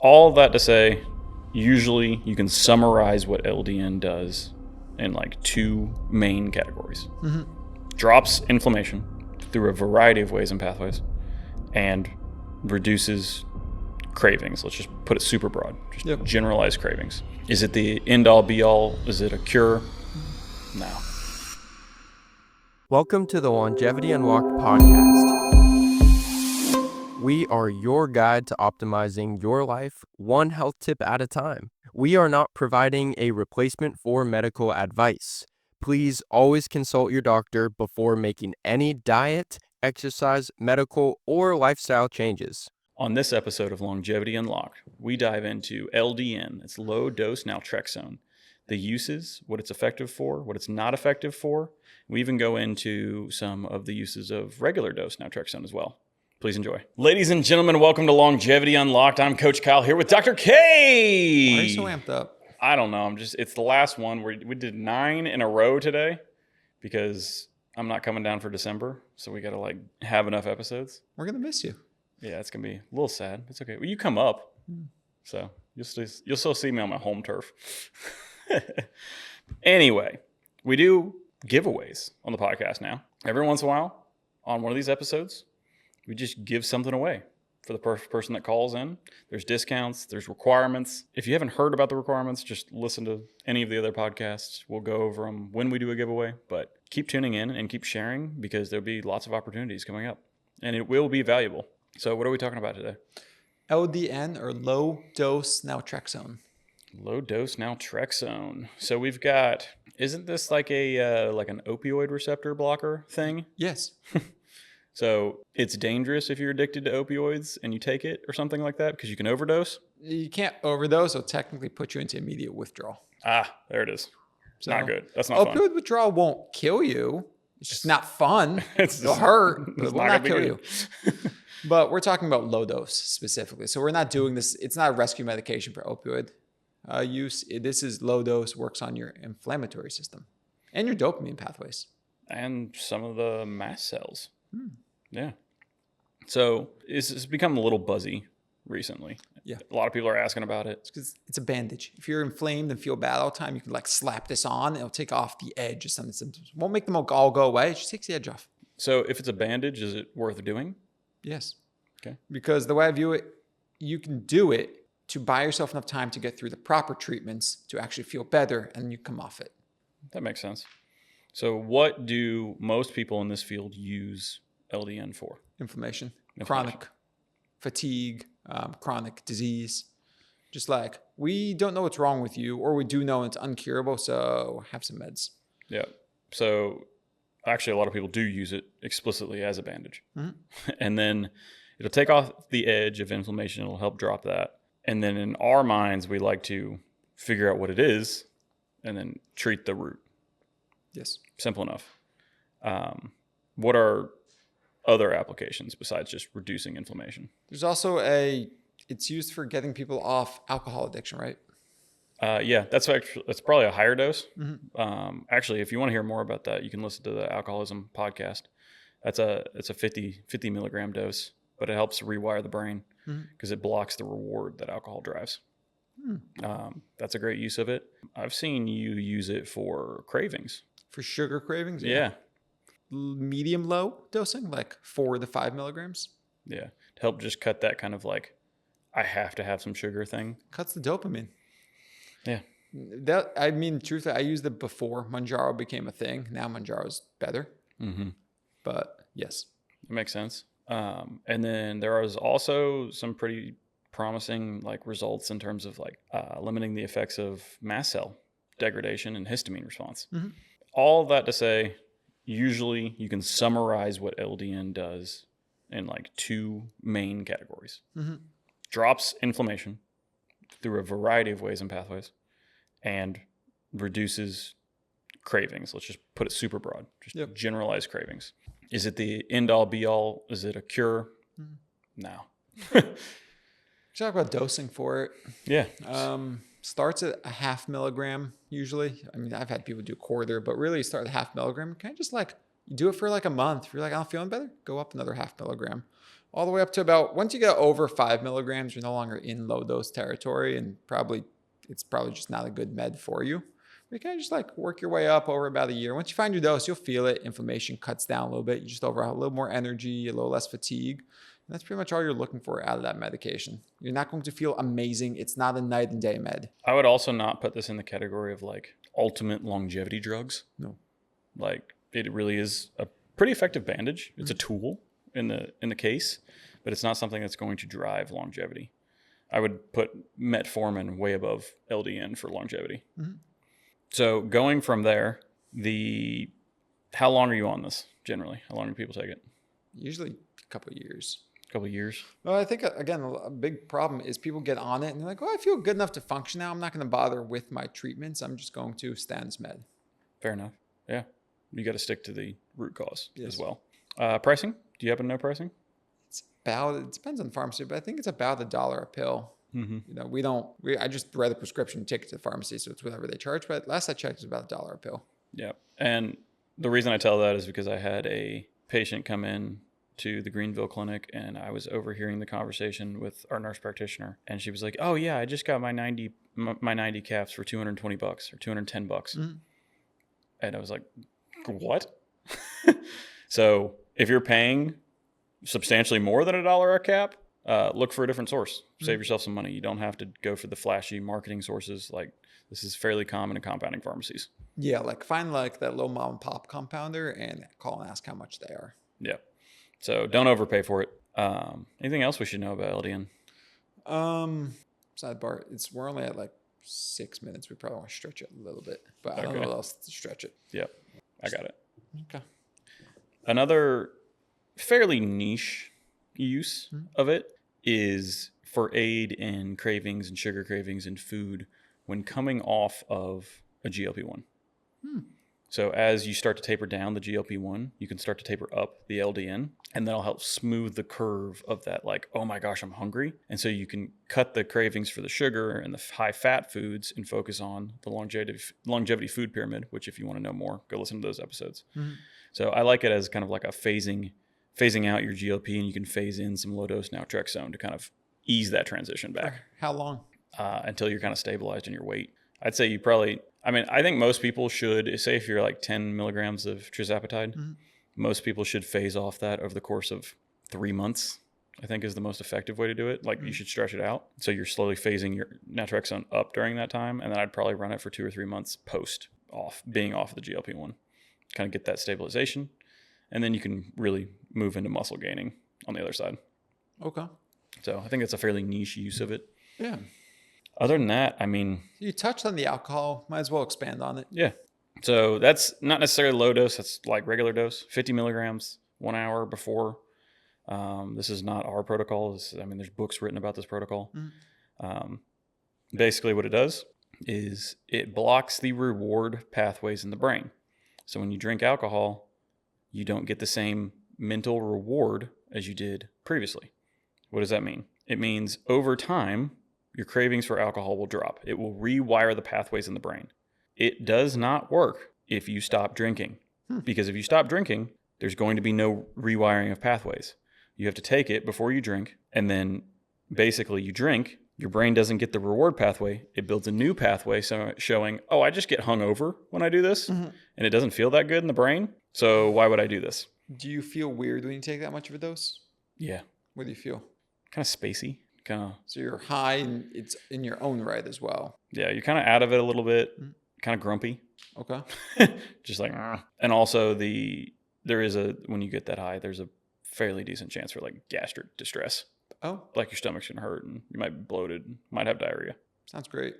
All of that to say, usually you can summarize what LDN does in like two main categories. Drops inflammation through a variety of ways and pathways, and reduces cravings. Let's just put it super broad. Just generalized cravings. Is it the end all be all? Is it a cure? No. Welcome to the Longevity Unlocked podcast. We are your guide to optimizing your life one health tip at a time. We are not providing a replacement for medical advice. Please always consult your doctor before making any diet, exercise, medical, or lifestyle changes. On this episode of Longevity Unlocked, we dive into LDN, it's low-dose naltrexone, the uses, what it's effective for, what it's not effective for. We even go into some of the uses of regular dose naltrexone as well. Please enjoy. Ladies and gentlemen, welcome to Longevity Unlocked. I'm Coach Kyle here with Dr. K. Why are you so amped up? I don't know. It's the last one. We did 9 in a row today because I'm not coming down for December. So we got to have enough episodes. We're going to miss you. Yeah, it's going to be a little sad. It's okay. Well, you come up. So you'll still see me on my home turf. Anyway, we do giveaways on the podcast now. Every once in a while, on one of these episodes, we just give something away for the person that calls in. There's discounts, there's requirements. If you haven't heard about the requirements, just listen to any of the other podcasts. We'll go over them when we do a giveaway. But keep tuning in and keep sharing because there'll be lots of opportunities coming up. And it will be valuable. So what are we talking about today? LDN, or low-dose naltrexone. Low-dose naltrexone. So we've got, isn't this like an opioid receptor blocker thing? Yes. So it's dangerous if you're addicted to opioids and you take it or something like that because you can overdose? You can't overdose, so technically put you into immediate withdrawal. Ah, there it is. So, not good. That's not fun. Opioid withdrawal won't kill you. It's just not fun. It'll hurt, but it will not kill you. But we're talking about low dose specifically. So we're not doing this. It's not a rescue medication for opioid use. This is low dose, works on your inflammatory system and your dopamine pathways. And some of the mast cells. Yeah. So it's become a little buzzy recently. Yeah. A lot of people are asking about it. Because it's a bandage. If you're inflamed and feel bad all the time, you can slap this on. It'll take off the edge of some of the symptoms. Won't make them all go away. It just takes the edge off. So if it's a bandage, is it worth doing? Yes. Okay. Because the way I view it, you can do it to buy yourself enough time to get through the proper treatments to actually feel better, and then you come off it. That makes sense. So what do most people in this field use LDN for? Inflammation. Chronic fatigue, chronic disease. Just we don't know what's wrong with you, or we do know it's uncurable, so have some meds. Yeah. So actually a lot of people do use it explicitly as a bandage. And then it'll take off the edge of inflammation. It'll help drop that. And then in our minds, we like to figure out what it is and then treat the root. Yes. Simple enough. What are other applications besides just reducing inflammation? There's also it's used for getting people off alcohol addiction, right? Yeah, that's probably a higher dose. Actually, if you want to hear more about that, you can listen to the alcoholism podcast. It's a 50 milligram dose, but it helps rewire the brain because it blocks the reward that alcohol drives. That's a great use of it. I've seen you use it for cravings. For sugar cravings? Yeah. Medium low dosing, 4 to 5 milligrams. Yeah. To help just cut that kind of I have to have some sugar thing. Cuts the dopamine. Yeah. Truthfully, I used it before Manjaro became a thing. Now Manjaro's better. But yes. It makes sense. And then there is also some pretty promising results in terms of limiting the effects of mast cell degradation and histamine response. All of that to say, usually you can summarize what LDN does in two main categories. Drops inflammation through a variety of ways and pathways, and reduces cravings. Let's just put it super broad. Just generalized cravings. Is it the end all be all? Is it a cure? No. Talk about dosing for it. Yeah. Starts at a 0.5 milligram usually. I've had people do a quarter, but really start at 0.5 milligram. Kind of just you do it for a month. If you're I'm feeling better, go up another 0.5 milligram. all the way up to about, once you get over 5 milligrams, you're no longer in low dose territory, and it's probably just not a good med for you. You kind of just like work your way up over about a year. Once you find your dose, you'll feel it. Inflammation cuts down a little bit. You just overall have a little more energy, a little less fatigue. And that's pretty much all you're looking for out of that medication. You're not going to feel amazing. It's not a night and day med. I would also not put this in the category of like ultimate longevity drugs. No. Like it really is a pretty effective bandage. It's a tool in the case, but it's not something that's going to drive longevity. I would put metformin way above LDN for longevity. Mm-hmm. So going from there, how long are you on this generally? How long do people take it? Usually a couple of years. Couple of years. Well, I think, again, a big problem is people get on it and they're like, oh, I feel good enough to function now. I'm not going to bother with my treatments. I'm just going to stand this med. Fair enough. Yeah. You got to stick to the root cause Yes. as well. Pricing? Do you happen to know pricing? It depends on the pharmacy, but I think it's about $1 a pill. Mm-hmm. You know, I just read the prescription, take it to the pharmacy, so it's whatever they charge. But last I checked, it's about $1 a pill. Yeah. And the reason I tell that is because I had a patient come in to the Greenville clinic, and I was overhearing the conversation with our nurse practitioner, and she was like, "Oh yeah, I just got my 90 caps for $220 or $210." Mm-hmm. And I was like, "What?" So if you're paying substantially more than $1 a cap, look for a different source. Save yourself some money. You don't have to go for the flashy marketing sources. Like this is fairly common in compounding pharmacies. Yeah, like find like that little mom and pop compounder and call and ask how much they are. Yeah. So don't overpay for it. Anything else we should know about LDN? Sidebar. We're only at like 6 minutes. We probably want to stretch it a little bit, but I don't know what else to stretch it. Yep. I got it. Okay. Another fairly niche use of it is for aid in cravings and sugar cravings and food when coming off of a GLP-1. So as you start to taper down the GLP-1, you can start to taper up the LDN, and that'll help smooth the curve of that, like, oh my gosh, I'm hungry. And so you can cut the cravings for the sugar and the high fat foods and focus on the longevity food pyramid, which if you want to know more, go listen to those episodes. Mm-hmm. So I like it as kind of like a phasing out your GLP, and you can phase in some low-dose naltrexone to kind of ease that transition back. How long? Until you're kind of stabilized in your weight. I'd say I think most people should, say if you're like 10 milligrams of trizapatide, most people should phase off that over the course of 3 months, I think is the most effective way to do it. Like you should stretch it out. So you're slowly phasing your naltrexone up during that time. And then I'd probably run it for 2 or 3 months being off of the GLP-1, kind of get that stabilization. And then you can really move into muscle gaining on the other side. Okay. So I think that's a fairly niche use of it. Yeah. Other than that, I mean... You touched on the alcohol. Might as well expand on it. Yeah. So that's not necessarily low dose. That's like regular dose. 50 milligrams, 1 hour before. This is not our protocol. There's books written about this protocol. Basically what it does is it blocks the reward pathways in the brain. So when you drink alcohol, you don't get the same mental reward as you did previously. What does that mean? It means over time, your cravings for alcohol will drop. It will rewire the pathways in the brain. It does not work if you stop drinking. Because if you stop drinking, there's going to be no rewiring of pathways. You have to take it before you drink, and then basically you drink, your brain doesn't get the reward pathway. It builds a new pathway showing, oh, I just get hungover when I do this, and it doesn't feel that good in the brain, so why would I do this? Do you feel weird when you take that much of a dose? Yeah. What do you feel? Kind of spacey. So you're high, and it's in your own right as well. Yeah, you're kind of out of it a little bit, kind of grumpy. Okay. Just like, and also when you get that high, there's a fairly decent chance for like gastric distress. Oh. Like your stomach's gonna hurt and you might be bloated, might have diarrhea. Sounds great.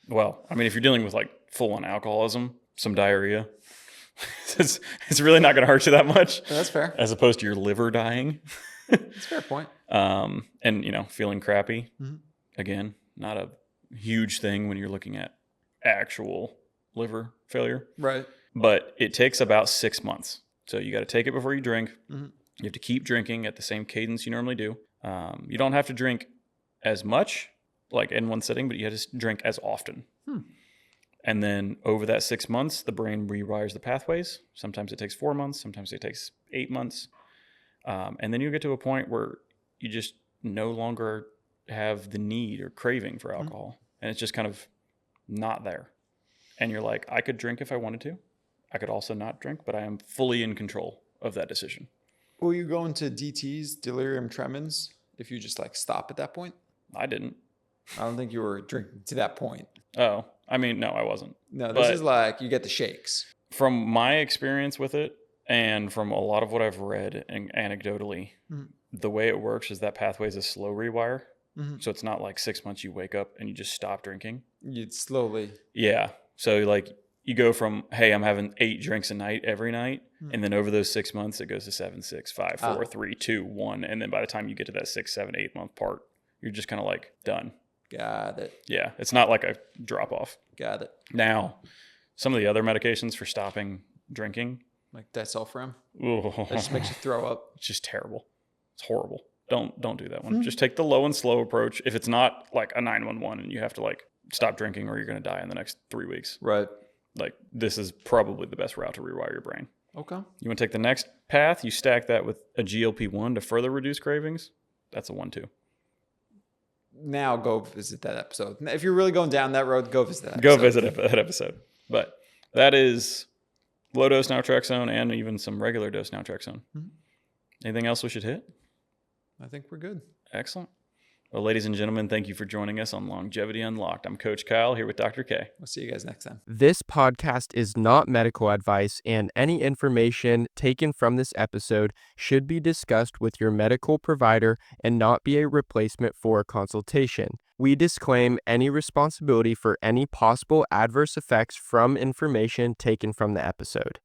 Well, if you're dealing with like full-on alcoholism, some diarrhea, it's really not gonna hurt you that much. That's fair. As opposed to your liver dying. That's a fair point. And feeling crappy. Again, not a huge thing when you're looking at actual liver failure. Right. But it takes about 6 months. So you got to take it before you drink. You have to keep drinking at the same cadence you normally do. You don't have to drink as much, like in one sitting, but you have to drink as often. And then over that 6 months, the brain rewires the pathways. Sometimes it takes 4 months. Sometimes it takes 8 months. And then you get to a point where you just no longer have the need or craving for Mm-hmm. alcohol. And it's just kind of not there. And you're like, I could drink if I wanted to. I could also not drink, but I am fully in control of that decision. Will you go into DTs, delirium tremens, if you just like stop at that point? I didn't. I don't think you were drinking to that point. Oh, I mean, no, I wasn't. No, this But is like you get the shakes. from my experience with it and from a lot of what I've read and anecdotally, Mhm. the way it works is that pathway is a slow rewire. Mhm. So it's not like 6 months you wake up and you just stop drinking. You'd slowly. Yeah. So like you go from, hey, I'm having 8 drinks a night every night. And then over those 6 months, it goes to 7, 6, 5, 4, 3, 2, 1. And then by the time you get to that 6, 7, 8 month part, you're just kind of like done. Got it. Yeah. It's not like a drop off. Got it. Now, some of the other medications for stopping drinking, Like disulfiram. ooh, That just makes you throw up. it's just terrible. It's horrible. Don't do that one. Just take the low and slow approach. If it's not like a 911 and you have to like stop drinking or you're going to die in the next 3 weeks, Right. like this is probably the best route to rewire your brain. Okay. You want to take the next path, you stack that with a GLP-1 to further reduce cravings. That's a 1-2. Now go visit that episode. If you're really going down that road, go visit that Go episode. visit that episode. But that is low-dose naltrexone and even some regular dose naltrexone. Anything else we should hit? I think we're good. Excellent. Well, ladies and gentlemen, thank you for joining us on Longevity Unlocked. I'm Coach Kyle here with Dr. K. We'll see you guys next time. This podcast is not medical advice, and any information taken from this episode should be discussed with your medical provider and not be a replacement for a consultation. We disclaim any responsibility for any possible adverse effects from information taken from the episode.